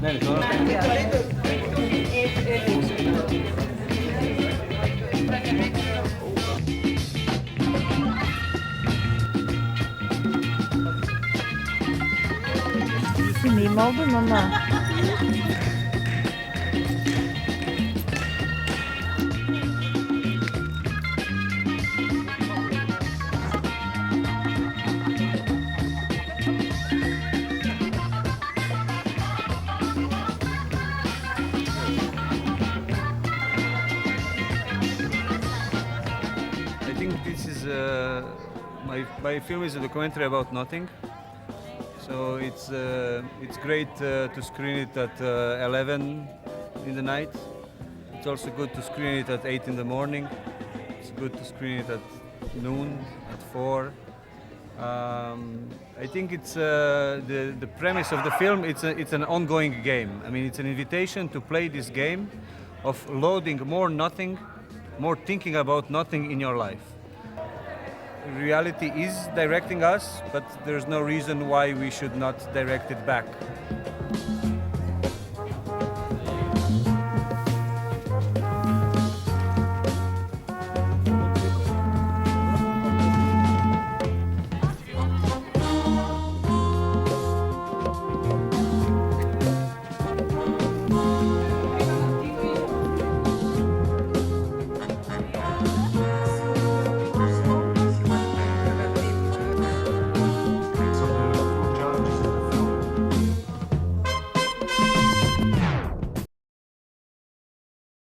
Neresi o? Bilmeyeyim oldum ama. I think this is my film is a documentary about nothing. So it's great to screen it at 11 in the night. It's also good to screen it at 8 in the morning. It's good to screen it at noon, at 4. I think it's the premise of the film. It's an ongoing game. I mean, it's an invitation to play this game of loading more nothing, more thinking about nothing in your life. Reality is directing us, but there's no reason why we should not direct it back.